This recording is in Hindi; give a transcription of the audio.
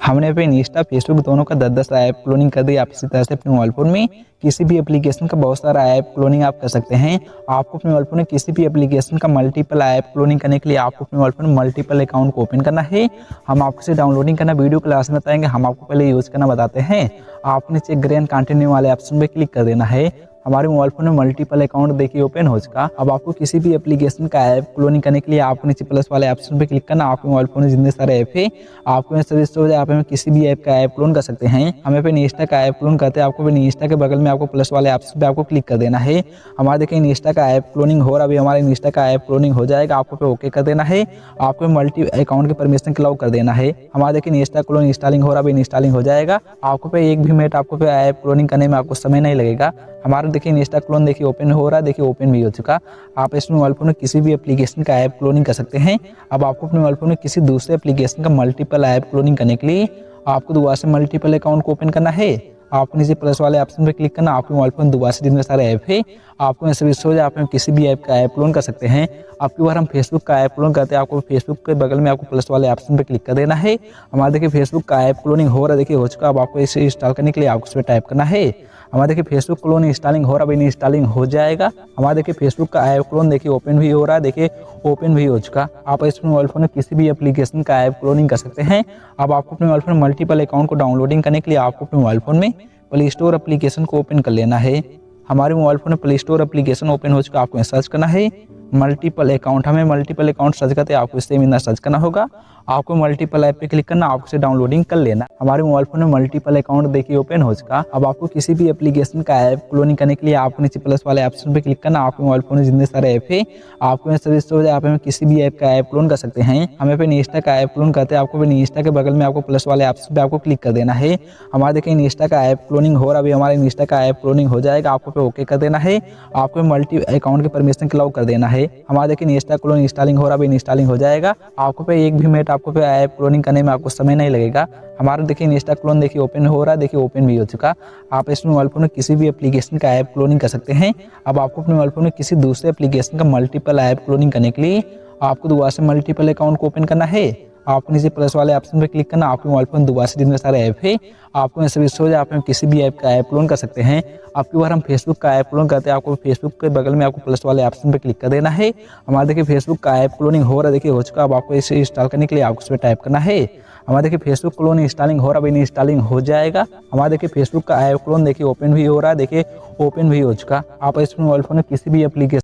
हमने पे इंस्टा फेसबुक दोनों का 10-10 ऐप क्लोनिंग कर दिया। आप इसी तरह से अपने मोबाइल फ़ोन में किसी भी एप्लीकेशन का बहुत सारा ऐप क्लोनिंग आप कर सकते हैं। आपको अपने मोबाइल फ़ोन में किसी भी एप्लीकेशन का मल्टीपल ऐप क्लोनिंग करने के लिए आपको अपने मोबाइल फ़ोन में मल्टीपल अकाउंट को ओपन करना है। हम आपको इसे डाउनलोडिंग करना वीडियो क्लास में बताएंगे। हम आपको पहले यूज़ करना बताते हैं। आपने नीचे ग्रे एंड कंटिन्यू वाले ऑप्शन पे क्लिक कर देना है। हमारे मोबाइल फ़ोन में मल्टीपल अकाउंट देखिए ओपन हो चुका। अब आपको किसी भी एप्लीकेशन का ऐप क्लोनिंग करने के लिए आपको नीचे प्लस वाले ऑप्शन पे क्लिक करना। आपके मोबाइल फ़ोन में जितने सारे ऐप है आपको में सजेस्ट हो जाए, आप में किसी भी ऐप का ऐप क्लोन कर सकते हैं। हमें पे इंस्टा का ऐप क्लोन करते हैं। आपको पे इंस्टा के बगल में आपको प्लस वाले ऑप्शन पे आपको क्लिक कर देना है। हमारे देखिए इंस्टा का ऐप क्लोनिंग हो रहा, अभी हमारे इंस्टा का ऐप क्लोनिंग हो जाएगा। आपको पे ओके कर देना है। आपको मल्टी अकाउंट के परमिशन अलाउ कर देना है। हमारे देखिए इंस्टा क्लोन इंस्टॉलिंग हो रहा, अभी इंस्टॉलिंग हो जाएगा। आपको पे एक भी मिनट आपको पे ऐप क्लोनिंग करने में आपको समय नहीं लगेगा। हमारा देखिए इंस्टा क्लोन देखिए ओपन हो रहा है, देखिए ओपन भी हो चुका। आप इसमें मोबाइल फोन में किसी भी एप्लीकेशन का ऐप क्लोनिंग कर सकते हैं। अब आपको अपने मोबाइल फोन में किसी दूसरे एप्लीकेशन का मल्टीपल ऐप क्लोनिंग करने के लिए आपको दोबारा से मल्टीपल अकाउंट को ओपन करना है। आपको नीचे प्लस वाले ऑप्शन पे क्लिक करना। आपके मोबाइल फोन दोबारा से जितने सारे ऐप है आपको ऐसे भी हो जाए, आप किसी भी ऐप का ऐप क्लोन कर सकते हैं। आपकी बार हम फेसबुक का ऐप क्लोन करते हैं। आपको फेसबुक के बगल में आपको प्लस वाले ऑप्शन पे क्लिक कर देना है। हमारे देखिए फेसबुक का ऐप क्लोनिंग हो रहा है, देखिए हो चुका। अब आपको इसे इंस्टॉल करने के लिए आपको इसमें टाइप करना है। हमारे देखिए फेसबुक क्लोन इंस्टॉलिंग हो रहा है, अभी इंस्टॉलिंग हो जाएगा। हमारे देखिए फेसबुक का ऐप क्लोन देखिए ओपन भी हो रहा है, देखिए ओपन भी हो चुका। आप इसमें मोबाइल फोन में किसी भी एप्लीकेशन का ऐप क्लोनिंग कर सकते हैं। अब आपको अपने मोबाइल फोन में मल्टीपल अकाउंट को डाउनलोडिंग करने के लिए आपको अपने मोबाइल फोन में प्ले स्टोर एप्लीकेशन को ओपन कर लेना है। हमारे मोबाइल फोन में प्ले स्टोर एप्लीकेशन ओपन हो चुका। आपको सर्च करना है मल्टीपल अकाउंट। हमें मल्टीपल अकाउंट सर्च करते हैं, आपको इससे मिलना सर्च करना होगा। आपको मल्टीपल ऐप पे क्लिक करना, आपको इसे डाउनलोडिंग कर लेना। हमारे मोबाइल फोन में मल्टीपल अकाउंट देखिए ओपन हो चुका। अब आपको किसी भी एप्लीकेशन का ऐप क्लोनिंग करने के लिए आपको नीचे प्लस वाले ऑप्शन पे क्लिक करना। आपके मोबाइल फोन में जितने सारे ऐप है आपको सजेस्ट हो जाए, आप में किसी भी ऐप का ऐप क्लोन कर सकते हैं। हमें पे इंस्टा का ऐप क्लोन करते हैं। आपको इंस्टा के बगल में आपको प्लस वाले ऑप्शन पे आपको क्लिक कर देना है। हमारे देखिए इंस्टा का ऐप क्लोनिंग हो रहा, अभी हमारे इंस्टा का ऐप क्लोनिंग हो जाएगा। आपको पे ओके कर देना है। आपको मल्टी अकाउंट के परमिशन अलाउ कर देना है। हमारे देखिए इंस्टा क्लोन इंस्टॉलिंग हो रहा, अभी इंस्टॉलिंग हो जाएगा। आपको पे एक भी मिनट आपको पे ऐप क्लोनिंग करने में आपको समय नहीं लगेगा। हमारा देखिए इंस्टा क्लोन देखिए ओपन हो रहा है, देखिए ओपन भी हो चुका। आप इसमें मोबाइल फोन में किसी भी एप्लीकेशन का ऐप क्लोनिंग कर सकते हैं। अब आपको अपने मोबाइल फोन में किसी दूसरे एप्लीकेशन का मल्टीपल ऐप क्लोनिंग करने के लिए आपको दोबारा से मल्टीपल अकाउंट को ओपन करना है। आपको नीचे प्लस वाले ऑप्शन पे क्लिक करना। आपके मोबाइल फोन दोबारा से जितने सारे ऐप है आपको ऐसे भी हो जाए, आप किसी भी ऐप का ऐप क्लोन कर सकते हैं। आपकी बार हम फेसबुक का ऐप क्लोन करते हैं। आपको फेसबुक के बगल में आपको प्लस वाले ऑप्शन पे क्लिक कर देना है। हमारे देखिए फेसबुक का ऐप क्लोनिंग हो रहा है, देखिए हो चुका। अब आपको इसे इंस्टॉल करने के लिए आपको इसमें टाइप करना है। हमारे देखिए फेसबुक क्लोन इंस्टॉलिंग हो रहा है, अभी इंस्टॉलिंग हो जाएगा। हमारे देखिए फेसबुक का ऐप क्लोन देखिए ओपन भी हो रहा है, देखिए ओपन भी हो चुका। आप इसमें मोबाइल फोन में किसी भी एप्लीकेशन